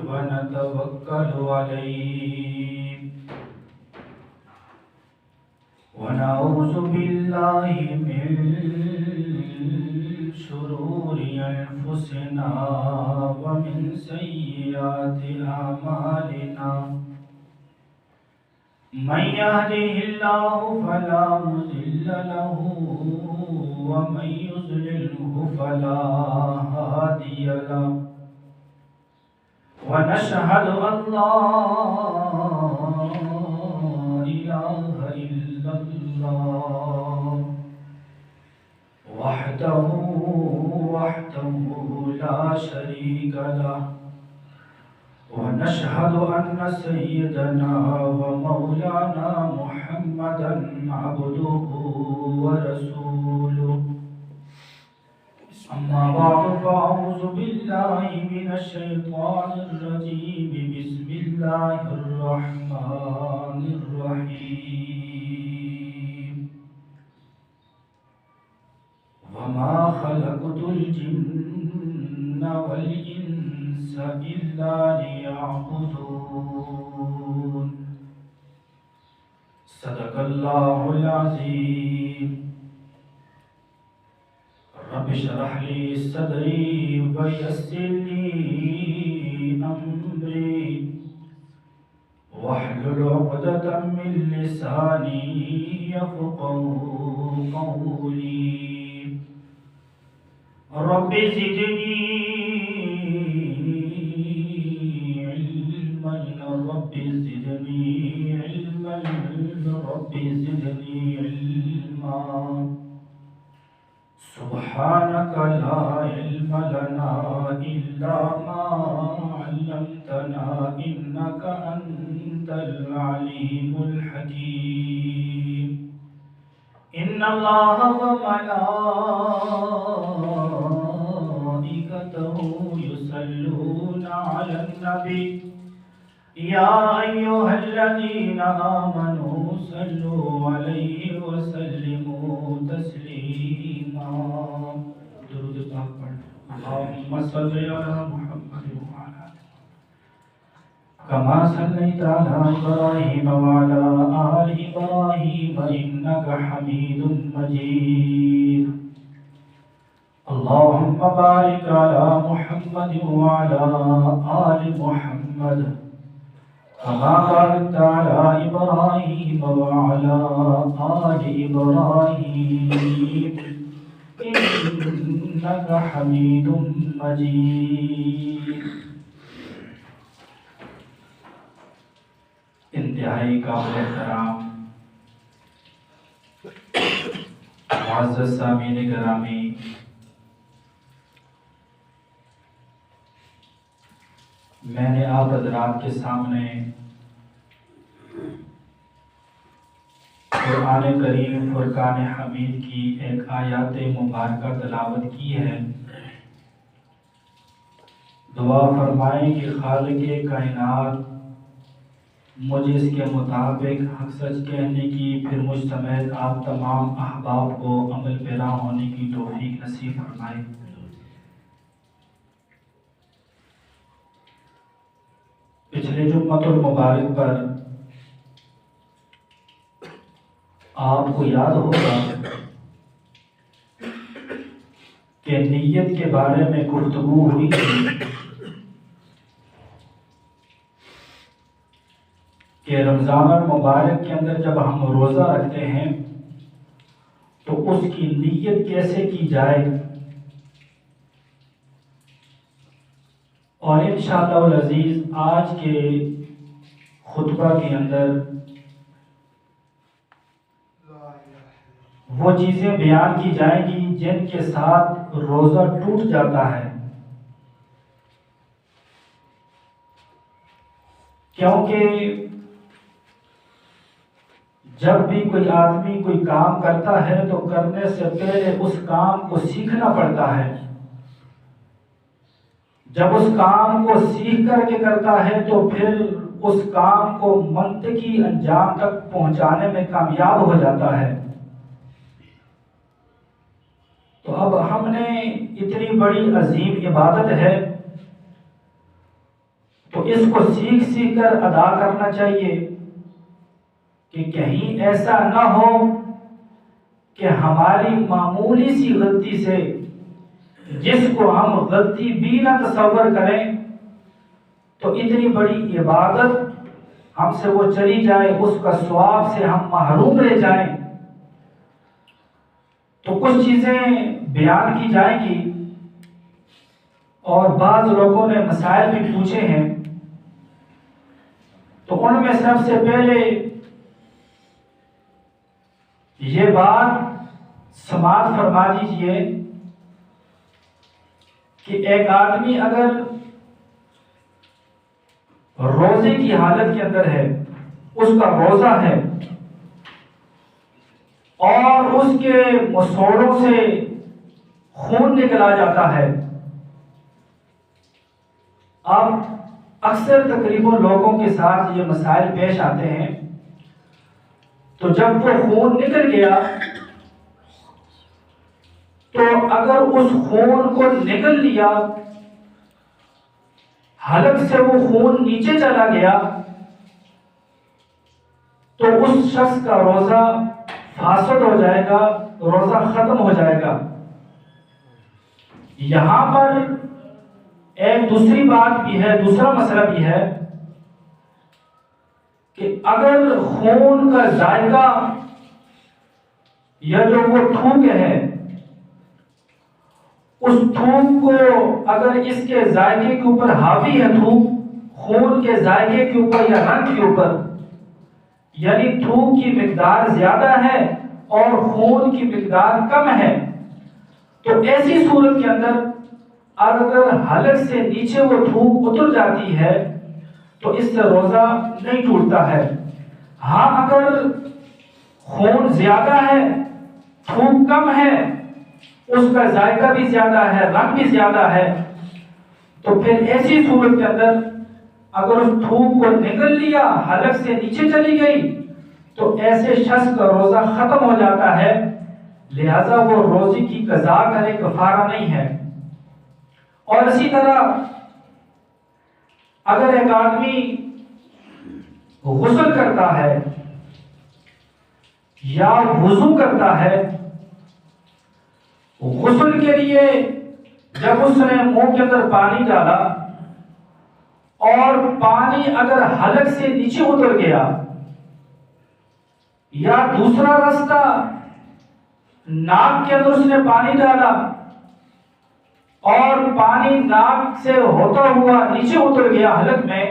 ونتوكل عليه ونعوذ بالله من شرور أنفسنا ومن سيئات أعمالنا من يهده الله فلا مضل له ومن يضلله فلا هادي له ونشهد أن لا إله إلا الله وحده لا شريك له ونشهد أن سيدنا ومولانا محمدا عبده ورسوله أما بعد فأعوذ بالله من الشيطان الرجيم بسم الله الرحمن الرحيم وما خلقت الجن والإنس إلا ليعبدون صدق الله العظيم رب اشرح لي صدري ويسر لي أمري واحلل عقدة من لساني يفقهوا قولي رب زدني علما رب زدني علما رب زدني علما سبحانك لا علم لنا إلا ما علمتنا إنك أنت العليم الحكيم إن الله وملائكته يصلون على النبي يا أيها الذين آمنوا صلوا عليه وسلموا تسليما درود پاک پڑھ اللهم صل على محمد وعلى كما صليت على إبراهيم وعلى آل إبراهيم إنك حميد مجيد اللهم بارك على محمد وعلى آل محمد كما باركت على إبراهيم وعلى آل إبراهيم إنك حميد مجيد انتہائی قابل احترام معزز سامعین گرامی، میں نے آپ حضرات کے سامنے قرآن کریم فرقان حمید کی ایک آیات مبارکہ تلاوت کی ہے۔ دعا فرمائیں کہ خالق کائنات مجھے اس کے مطابق حق سچ کہنے کی، پھر مجھ سمیت آپ تمام احباب کو عمل پیرا ہونے کی توفیق نصیب فرمائے۔ پچھلے جمعۃ المبارک پر آپ کو یاد ہوگا کہ نیت کے بارے میں گفتگو ہوئی تھی کہ رمضان المبارک کے اندر جب ہم روزہ رکھتے ہیں تو اس کی نیت کیسے کی جائے، اور انشاءاللہ العزیز آج کے خطبہ کے اندر وہ چیزیں بیان کی جائیں گی جن کے ساتھ روزہ ٹوٹ جاتا ہے، کیونکہ جب بھی کوئی آدمی کوئی کام کرتا ہے تو کرنے سے پہلے اس کام کو سیکھنا پڑتا ہے۔ جب اس کام کو سیکھ کر کے کرتا ہے تو پھر اس کام کو منطقی انجام تک پہنچانے میں کامیاب ہو جاتا ہے۔ تو اب ہم نے اتنی بڑی عظیم عبادت ہے تو اس کو سیکھ سیکھ کر ادا کرنا چاہیے کہ کہیں ایسا نہ ہو کہ ہماری معمولی سی غلطی سے، جس کو ہم غلطی بھی نہ تصور کریں، تو اتنی بڑی عبادت ہم سے وہ چلی جائے، اس کا ثواب سے ہم محروم رہ جائیں۔ تو کچھ چیزیں بیان کی جائیں گی، اور بعض لوگوں نے مسائل بھی پوچھے ہیں، تو ان میں سب سے پہلے یہ بات سماعت فرما دیجئے کہ ایک آدمی اگر روزے کی حالت کے اندر ہے، اس کا روزہ ہے، اور اس کے مسوڑوں سے خون نکلا جاتا ہے۔ اب اکثر تقریباً لوگوں کے ساتھ یہ مسائل پیش آتے ہیں، تو جب وہ خون نکل گیا تو اگر اس خون کو نکل لیا، حلق سے وہ خون نیچے چلا گیا، تو اس شخص کا روزہ فاسد ہو جائے گا، روزہ ختم ہو جائے گا۔ یہاں پر ایک دوسری بات بھی ہے، دوسرا مسئلہ بھی ہے کہ اگر خون کا ذائقہ یا جو وہ تھوک ہے، اس تھوک کو اگر اس کے ذائقے کے اوپر حاوی ہے، تھوک خون کے ذائقے کے اوپر یا رنگ کے اوپر، یعنی تھوک کی مقدار زیادہ ہے اور خون کی مقدار کم ہے، تو ایسی صورت کے اندر اگر حلق سے نیچے وہ تھوک اتر جاتی ہے تو اس سے روزہ نہیں ٹوٹتا ہے۔ ہاں اگر خون زیادہ ہے، تھوک کم ہے، اس کا ذائقہ بھی زیادہ ہے، رنگ بھی زیادہ ہے، تو پھر ایسی صورت کے اندر اگر اس تھوک کو نگل لیا، حلق سے نیچے چلی گئی، تو ایسے شخص کا روزہ ختم ہو جاتا ہے، لہذا وہ روزے کی قضا کرے، کفارہ نہیں ہے۔ اور اسی طرح اگر ایک آدمی غسل کرتا ہے یا وضو کرتا ہے، غسل کے لیے جب اس نے منہ کے اندر پانی ڈالا اور پانی اگر حلق سے نیچے اتر گیا، یا دوسرا راستہ ناک کے اندر اس نے پانی ڈالا اور پانی ناک سے ہوتا ہوا نیچے اتر گیا حلق میں،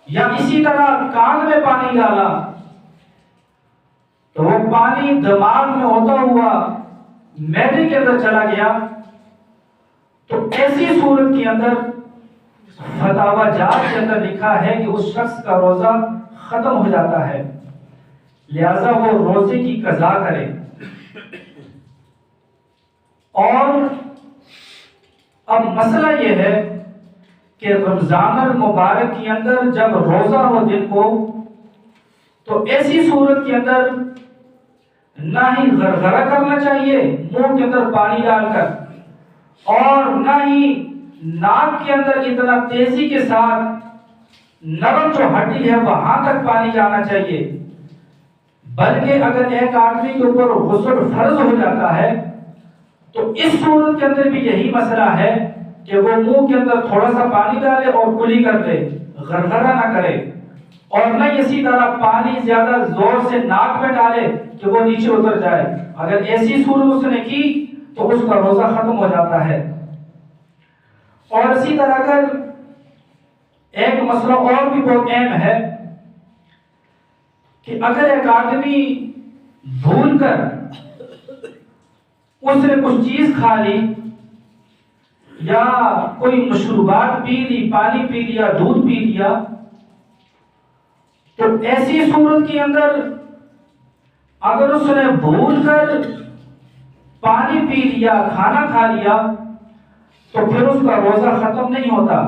یا اسی طرح کان میں پانی ڈالا تو وہ پانی دماغ میں ہوتا ہوا معدے کے اندر چلا گیا، تو ایسی صورت کے اندر فتاوی جات کے اندر لکھا ہے کہ اس شخص کا روزہ ختم ہو جاتا ہے، لہذا وہ روزے کی قضا کرے۔ اور اب مسئلہ یہ ہے کہ رمضان المبارک کے اندر جب روزہ ہو دن کو، تو ایسی صورت کے اندر نہ ہی غرغرہ کرنا چاہیے منہ کے اندر پانی ڈال کر، اور نہ ہی ناک کے اندر اتنا تیزی کے ساتھ نرم جو ہڈی ہے وہاں تک پانی جانا چاہیے، بلکہ اگر ایک آدمی کے اوپر غسل فرض ہو جاتا ہے تو اس صورت کے اندر بھی یہی مسئلہ ہے کہ وہ منہ کے اندر تھوڑا سا پانی ڈالے اور کلی کر دے، غرغرہ نہ کرے، اور نہ اسی طرح پانی زیادہ زور سے ناک میں ڈالے کہ وہ نیچے اتر جائے۔ اگر ایسی صورت اس نے کی تو اس کا روزہ ختم ہو جاتا ہے۔ اور اسی طرح اگر ایک مسئلہ اور بھی بہت اہم ہے کہ اگر ایک آدمی بھول کر اس نے کچھ چیز کھا لی یا کوئی مشروبات پی لی، پانی پی لیا، دودھ پی لیا، تو ایسی صورت کے اندر اگر اس نے بھول کر پانی پی لیا، کھانا کھا لیا، تو پھر اس کا روزہ ختم نہیں ہوتا۔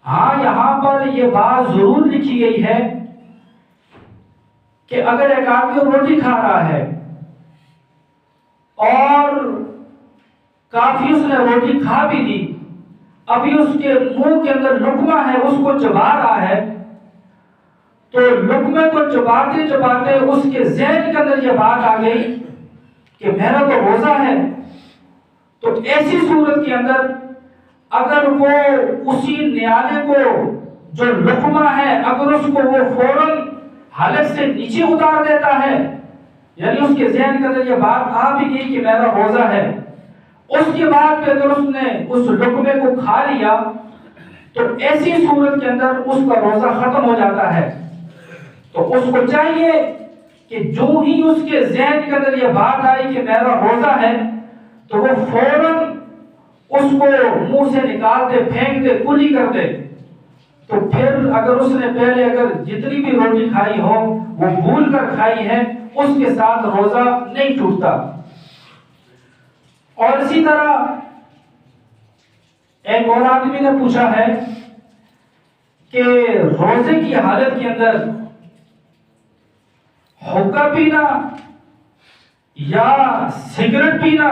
ہاں یہاں پر یہ بات ضرور لکھی گئی ہے کہ اگر ایک آدمی روٹی کھا رہا ہے اور کافی اس نے روٹی کھا بھی دی، ابھی اس کے منہ کے اندر لقمہ ہے، اس کو چبا رہا ہے، تو لقمے کو چباتے چباتے اس کے ذہن کے اندر یہ بات آ گئی کہ میرا تو روزہ ہے. تو ایسی صورت کے اندر اگر وہ اسی نیالے کو جو لقمہ ہے اگر اس کو وہ فوراً حلق سے نیچے اتار دیتا ہے، یعنی اس کے ذہن کے اندر یہ بات آ بھی گئی کہ میرا روزہ ہے، اس کے بعد پہ اگر اس نے اس لقمے کو کھا لیا تو ایسی صورت کے اندر اس کا روزہ ختم ہو جاتا ہے. تو اس کو چاہیے کہ جو ہی اس کے ذہن کے اندر یہ بات آئی کہ میرا روزہ ہے تو وہ فوراً اس کو منہ سے نکال دے، پھینک دے، کلی کر دے. تو پھر اگر اس نے پہلے اگر جتنی بھی روٹی کھائی ہو وہ بھول کر کھائی ہے، اس کے ساتھ روزہ نہیں ٹوٹتا. اور اسی طرح ایک اور آدمی نے پوچھا ہے کہ روزے کی حالت کے اندر حقہ پینا یا سگریٹ پینا،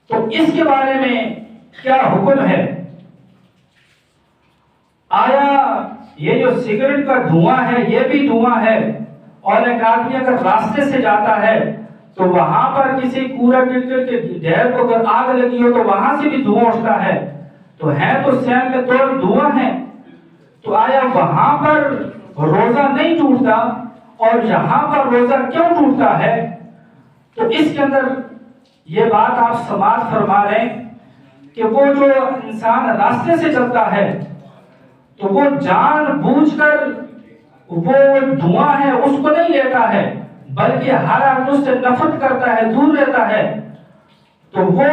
تو اس کے بارے میں کیا حکم ہے؟ آیا یہ جو سگریٹ کا دھواں ہے یہ بھی دھواں ہے؟ اور ایک آدمی اگر راستے سے جاتا ہے تو وہاں پر کسی کوڑا کرکٹ کے ڈھیر کو اگر آگ لگی ہو تو وہاں سے بھی دھواں اٹھتا ہے، تو ہے تو سیم کے طور دھواں ہے، تو آیا وہاں پر روزہ نہیں ٹوٹتا اور یہاں پر روزہ کیوں ٹوٹتا ہے؟ تو اس کے اندر یہ بات آپ سماعت فرما رہے ہیں کہ وہ جو انسان راستے سے چلتا ہے تو وہ جان بوجھ کر وہ دھواں ہے اس کو نہیں لیتا ہے، بلکہ ہر آدمی اس سے نفرت کرتا ہے، دور رہتا ہے، تو وہ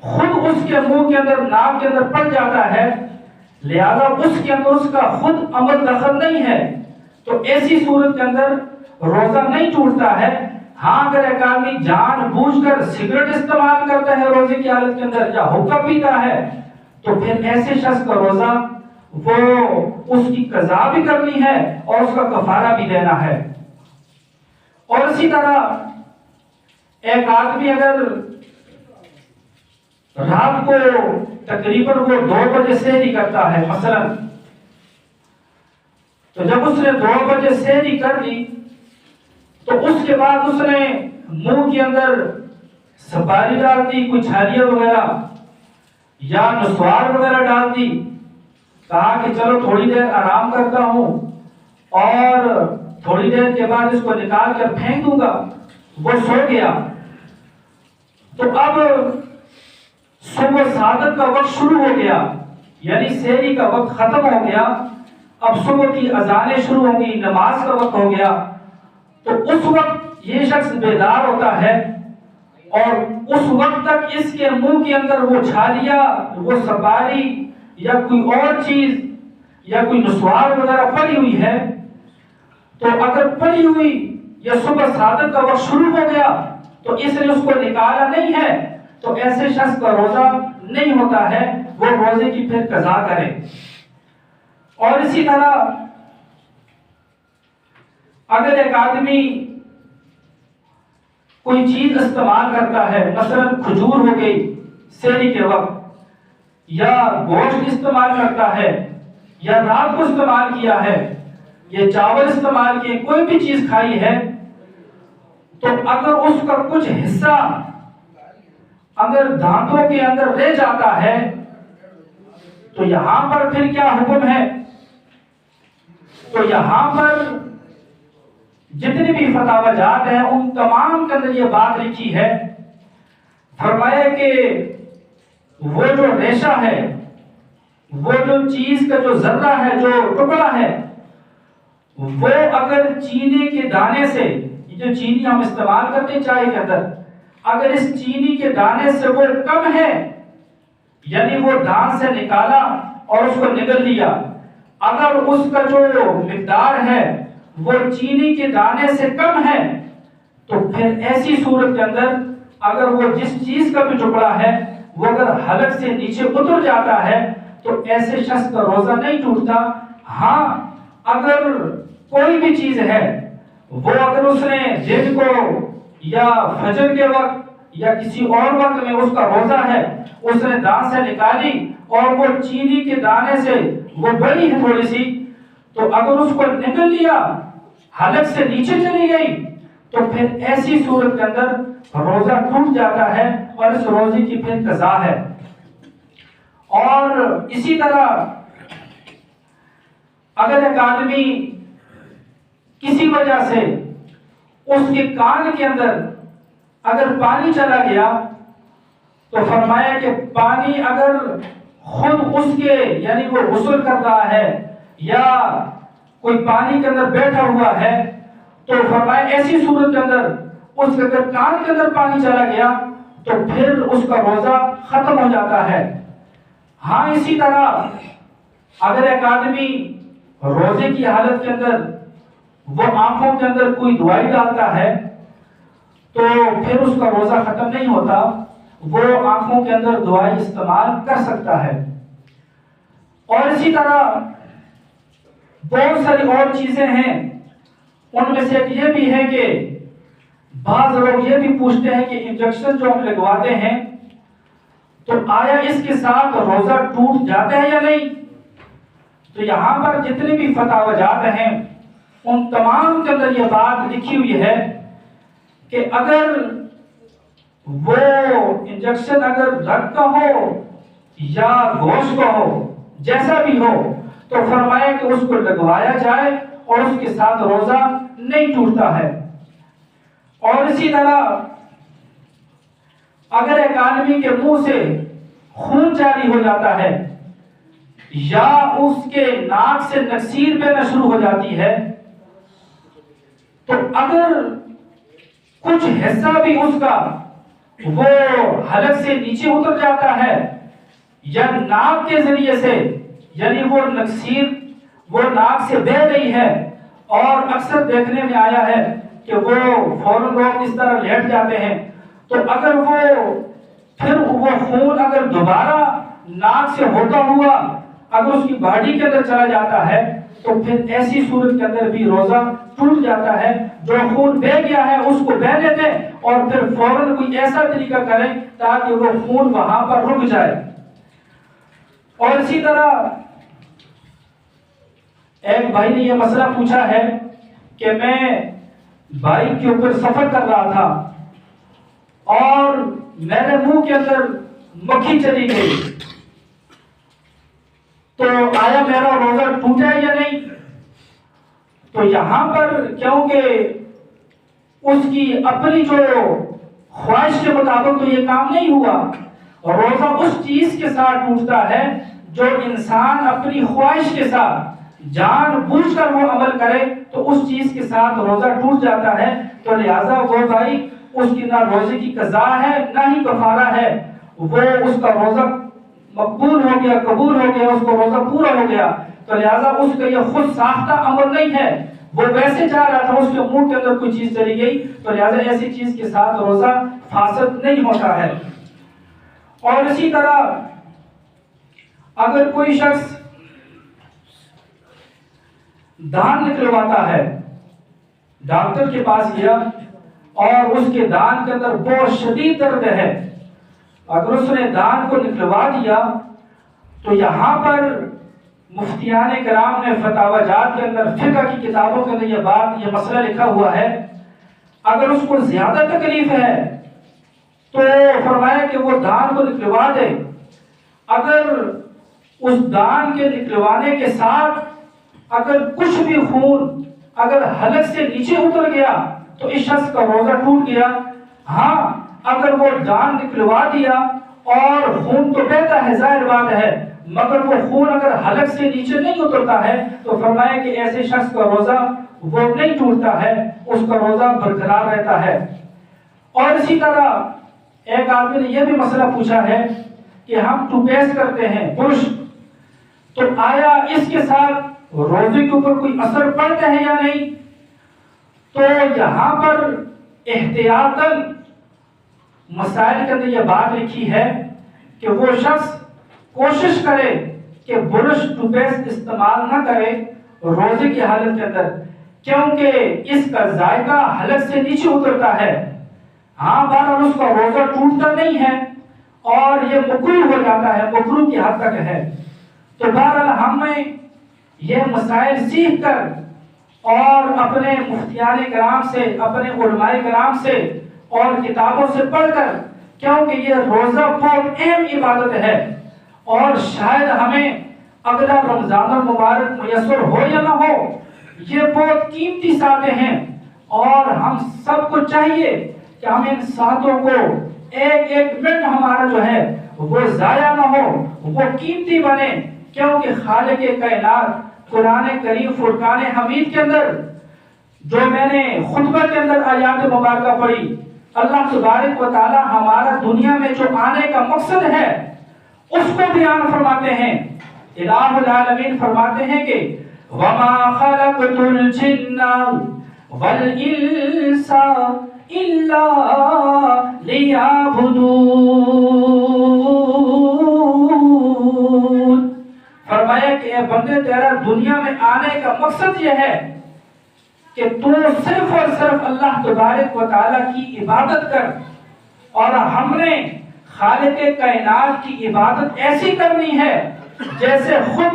خود اس کے منہ کے اندر ناک کے اندر پڑ جاتا ہے، لہذا اس کے اندر اس کا خود عمل دخل نہیں ہے. تو ایسی صورت کے اندر روزہ نہیں ٹوٹتا ہے. ہاں اگر ایک آدمی جان بوجھ کر سگریٹ استعمال کرتا ہے روزے کی حالت کے اندر یا حقہ پیتا ہے تو پھر ایسے شخص کا روزہ وہ اس کی قضا بھی کرنی ہے اور اس کا کفارہ بھی دینا ہے. اور اسی طرح ایک آدمی اگر رات کو تقریباً وہ 2 بجے سحری کرتا ہے مثلا، تو جب اس نے 2 بجے سحری کر لی تو اس کے بعد اس نے منہ کے اندر سپاری ڈال دی، کوئی چھالیاں وغیرہ یا نسوار وغیرہ ڈال دی، کہا کہ چلو تھوڑی دیر آرام کرتا ہوں اور تھوڑی دیر کے بعد اس کو نکال کر پھینک دوں گا. وہ سو گیا. تو اب صبح صادق کا وقت شروع ہو گیا، یعنی سحری کا وقت ختم ہو گیا، اب صبح کی اذانیں شروع ہوں گی، نماز کا وقت ہو گیا. تو اس وقت یہ شخص بیدار ہوتا ہے اور اس وقت تک اس کے منہ کے اندر وہ چھالیا، وہ سپاری یا کوئی اور چیز یا کوئی نسوار وغیرہ پڑی ہوئی ہے. تو اگر پڑی ہوئی یا صبح صادق کا وقت شروع ہو گیا تو اس نے اس کو نکالا نہیں ہے تو ایسے شخص کا روزہ نہیں ہوتا ہے، وہ روزے کی پھر قضا کرے. اور اسی طرح اگر ایک آدمی کوئی چیز استعمال کرتا ہے، مثلا کھجور ہو گئی سحری کے وقت، یا گوشت استعمال کرتا ہے، یا رات کو استعمال کیا ہے، یا چاول استعمال کیے، کوئی بھی چیز کھائی ہے، تو اگر اس کا کچھ حصہ اگر دانتوں کے اندر رہ جاتا ہے تو یہاں پر پھر کیا حکم ہے؟ تو یہاں پر جتنی بھی فتاوی جات ہیں ان تمام کے اندر یہ بات لکھی ہے، فرمایا کہ وہ جو ریشہ ہے، وہ جو چیز کا جو ذرہ ہے، جو ٹکڑا ہے، وہ اگر چینے کے دانے سے، یہ جو چینی ہم استعمال کرتے ہیں چائے کے اندر، اگر اس چینی کے دانے سے وہ کم ہے، یعنی وہ دان سے نکالا اور اس کو نگل لیا، اگر اس کا جو مقدار ہے وہ چینی کے دانے سے کم ہے تو پھر ایسی صورت کے اندر اگر وہ جس چیز کا بھی ٹکڑا ہے وہ اگر حلق سے نیچے اتر جاتا ہے تو ایسے شخص کا روزہ نہیں ٹوٹتا. ہاں اگر کوئی بھی چیز ہے وہ اگر اس نے دن کو یا فجر کے وقت یا کسی اور وقت میں اس کا روزہ ہے اس نے دان سے نکالی اور وہ چینی کے دانے سے وہ بڑی ہے تھوڑی سی، تو اگر اس کو نگل لیا حلق سے نیچے چلی گئی تو پھر ایسی صورت کے اندر روزہ ٹوٹ جاتا ہے اور اس روزے کی پھر قضا ہے۔ اور اسی طرح اگر ایک آدمی کسی وجہ سے اس کے کان کے اندر اگر پانی چلا گیا تو فرمایا کہ پانی اگر خود اس کے یعنی وہ غسل کر رہا ہے یا کوئی پانی کے اندر بیٹھا ہوا ہے تو فرمایا ایسی صورت کے اندر اس کے اگر کان کے اندر پانی چلا گیا تو پھر اس کا روزہ ختم ہو جاتا ہے۔ ہاں اسی طرح اگر ایک آدمی روزے کی حالت کے اندر وہ آنکھوں کے اندر کوئی دوائی ڈالتا ہے تو پھر اس کا روزہ ختم نہیں ہوتا، وہ آنکھوں کے اندر دوائی استعمال کر سکتا ہے۔ اور اسی طرح بہت ساری اور چیزیں ہیں، ان میں سے ایک یہ بھی ہے کہ بعض لوگ یہ بھی پوچھتے ہیں کہ انجیکشن جو ہم لگواتے ہیں تو آیا اس کے ساتھ روزہ ٹوٹ جاتا ہے یا نہیں؟ تو یہاں پر جتنے بھی فتاوی جات ہیں ان تمام کے اندر یہ بات لکھی ہوئی ہے کہ اگر وہ انجیکشن اگر رگ کا ہو یا گوشت کا ہو جیسا بھی ہو تو فرمایا کہ اس کو لگوایا جائے اور اس کے ساتھ روزہ نہیں ٹوٹتا ہے۔ اور اسی طرح اگر ایک آدمی کے منہ سے خون جاری ہو جاتا ہے یا اس کے ناک سے نکسیر بہنا شروع ہو جاتی ہے تو اگر کچھ حصہ بھی اس کا وہ حلق سے نیچے اتر جاتا ہے یا ناک کے ذریعے سے یعنی وہ نکسیر وہ ناک سے بہہ رہی ہے اور اکثر دیکھنے میں آیا ہے کہ وہ فوراً لوگ اس طرح لیٹ جاتے ہیں، تو اگر وہ پھر وہ خون اگر دوبارہ ناک سے ہوتا ہوا اگر اس کی باڈی کے اندر چلا جاتا ہے تو پھر ایسی صورت کے اندر بھی روزہ ٹوٹ جاتا ہے۔ جو خون بہہ گیا ہے اس کو بہنے دیں اور پھر فوراً کوئی ایسا طریقہ کریں تاکہ وہ خون وہاں پر رک جائے۔ اور اسی طرح ایک بھائی نے یہ مسئلہ پوچھا ہے کہ میں بائک کے اوپر سفر کر رہا تھا اور میرے منہ کے اندر مکھی چلی گئی تو آیا میرا روزہ ٹوٹا یا نہیں؟ تو یہاں پر کیونکہ اس کی اپنی جو خواہش کے مطابق تو یہ کام نہیں ہوا، روزہ اس چیز کے ساتھ ٹوٹتا ہے جو انسان اپنی خواہش کے ساتھ جان بوجھ کر وہ عمل کرے تو اس چیز کے ساتھ روزہ ٹوٹ جاتا ہے۔ تو لہٰذا وہ بھائی اس کی نہ روزے کی قضا ہے نہ ہی کفارہ ہے، وہ اس کا روزہ مقبول ہو گیا، قبول ہو گیا، اس کو روزہ پورا ہو گیا، تو لہٰذا اس کا یہ خود ساختہ عمل نہیں ہے، وہ ویسے جا رہا تھا، اس کے منہ کے اندر کوئی چیز چلی گئی، تو لہٰذا ایسی چیز کے ساتھ روزہ فاسد نہیں ہوتا ہے۔ اور اسی طرح اگر کوئی شخص دان نکلواتا ہے، ڈاکٹر کے پاس گیا اور اس کے دان کے اندر بہت شدید درد ہے، اگر اس نے دان کو نکلوا دیا تو یہاں پر مفتیان کرام نے فتاوی جات کے اندر فقہ کی کتابوں کے اندر یہ بات یہ مسئلہ لکھا ہوا ہے، اگر اس کو زیادہ تکلیف ہے تو فرمایا کہ وہ دان کو نکلوا دے، اگر اس دان کے نکلوانے کے ساتھ اگر کچھ بھی خون اگر حلق سے نیچے اتر گیا تو اس شخص کا روزہ ٹوٹ گیا۔ ہاں اگر وہ دان نکلوا دیا اور خون تو بہتا ہے ظاہر بات ہے، مگر وہ خون اگر حلق سے نیچے نہیں اترتا ہے تو فرمایا کہ ایسے شخص کا روزہ وہ نہیں ٹوٹتا ہے، اس کا روزہ برقرار رہتا ہے۔ اور اسی طرح ایک آدمی نے یہ بھی مسئلہ پوچھا ہے کہ ہم ٹوپیس کرتے ہیں برش، تو آیا اس کے ساتھ روزے کے اوپر کوئی اثر پڑتا ہے یا نہیں؟ تو یہاں پر احتیاطاً مسائل کے اندر یہ بات لکھی ہے کہ وہ شخص کوشش کرے کہ برش ٹوپیس استعمال نہ کرے روزے کی حالت کے اندر، کیونکہ اس کا ذائقہ حلق سے نیچے اترتا ہے۔ ہاں بہرحال اس کا روزہ ٹوٹتا نہیں ہے، اور یہ مکروہ ہو جاتا ہے، مکروہ کی حد تک ہے۔ تو بہرحال ہمیں یہ مسائل سیکھ کر اور اپنے مفتیان کرام سے، اپنے علماء کرام سے اور کتابوں سے پڑھ کر، کیونکہ یہ روزہ بہت اہم عبادت ہے اور شاید ہمیں اگلا رمضان المبارک میسر ہو یا نہ ہو، یہ بہت قیمتی ساتیں ہیں اور ہم سب کو چاہیے کہ ہم ان ساتوں کو ایک ایک منٹ ہمارا جو ہے وہ ضائع نہ ہو، وہ قیمتی بنے، کیونکہ خالق کائنات قرآن کریم فرقان حمید کے اندر جو میں نے خطبہ کے اندر آیات مبارکہ پڑھی، اللہ تبارک و تعالی ہمارا دنیا میں جو آنے کا مقصد ہے اس کو بیان فرماتے ہیں۔ الہ العالمین فرماتے ہیں کہ وَمَا خَلَقْتُ الْجِنَّ وَالْإِنسَ إِلَّا لِيَعْبُدُونَ۔ فرمایا کہ اے بندے تیرا دنیا میں آنے کا مقصد یہ ہے کہ تو صرف اور صرف اللہ تبارک و تعالیٰ کی عبادت کر، اور ہم نے خالق کائنات کی عبادت ایسی کرنی ہے جیسے خود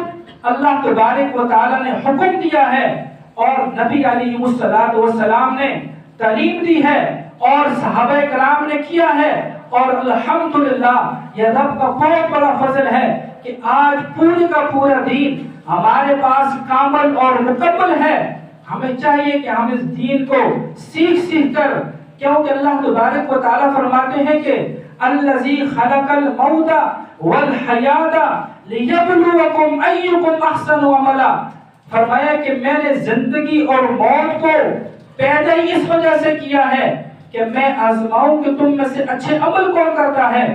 اللہ تبارک و تعالیٰ نے حکم دیا ہے اور نبی علیہ السلام نے تعلیم دی ہے اور صحابہ کرام نے کیا ہے۔ اور الحمدللہ یہ رب کا بہت بڑا فضل ہے کہ آج پورے کا پورا دین ہمارے پاس کامل اور مکمل ہے۔ ہمیں چاہیے کہ ہم اس دین کو سیکھ کر، کیونکہ اللہ تبارک و تعالیٰ فرماتے ہیں کہ الذی خلق الموت والحیات لیبلوکم ایکم احسن عملا۔ فرمایا کہ میں نے زندگی اور موت کو پیدا ہی اس وجہ سے کیا ہے کہ میں آزماؤں کہ تم میں سے اچھے عمل کون کرتا ہے۔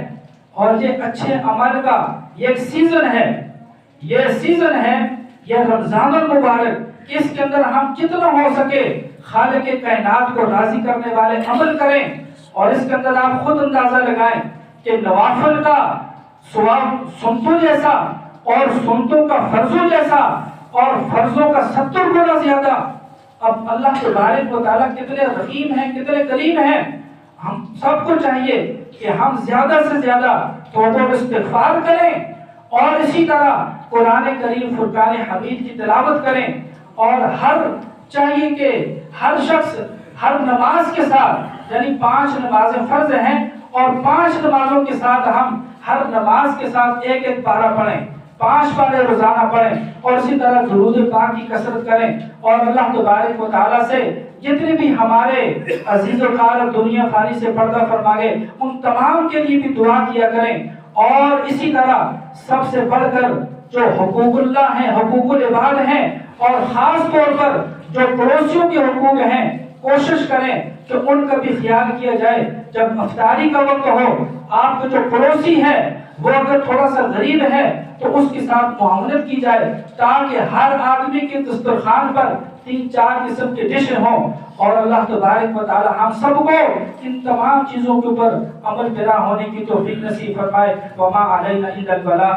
اور یہ اچھے عمل کا یہ ایک سیزن ہے، یہ سیزن ہے، یہ رمضان المبارک، اس کے اندر ہم جتنا ہو سکے خالق کائنات کو راضی کرنے والے عمل کریں۔ اور اس کے اندر آپ خود اندازہ لگائیں کہ نوافل کا ثواب سنتوں جیسا اور سنتوں کا فرضوں جیسا اور فرضوں کا 70 گنا زیادہ۔ اب اللہ تبارک و تعالیٰ کتنے رحیم ہیں، کتنے کریم ہیں۔ ہم سب کو چاہیے کہ ہم زیادہ سے زیادہ توبہ و استغفار کریں اور اسی طرح قرآن کریم فرقان حمید کی تلاوت کریں، اور چاہیے کہ ہر شخص ہر نماز کے ساتھ، یعنی 5 نمازیں فرض ہیں اور 5 نمازوں کے ساتھ ہم ہر نماز کے ساتھ ایک ایک پارہ پڑھیں، 5 پارے روزانہ پڑھیں، اور اسی طرح درود پاک کی کثرت کریں، اور اللہ تبارک و تعالیٰ سے جتنے بھی ہمارے عزیز و کار دنیا فانی سے پردہ فرما گئے ان تمام کے لیے بھی دعا کیا کریں۔ اور اسی طرح سب سے بڑھ کر جو حقوق اللہ ہیں، حقوق العباد ہیں، اور خاص طور پر جو پڑوسیوں کے حقوق ہیں، کوشش کریں کہ ان کا بھی خیال کیا جائے۔ جب افطاری کا وقت ہو، آپ کا جو پڑوسی ہے وہ اگر تھوڑا سا غریب ہے تو اس کے ساتھ معاونت کی جائے، تاکہ ہر آدمی کے دسترخوان پر 3-4 قسم کے ڈش ہوں۔ اور اللہ تبارک و تعالی ہم سب کو ان تمام چیزوں کے اوپر عمل پیرا ہونے کی توفیق نصیب فرمائے۔ وما علینا الا البلاغ۔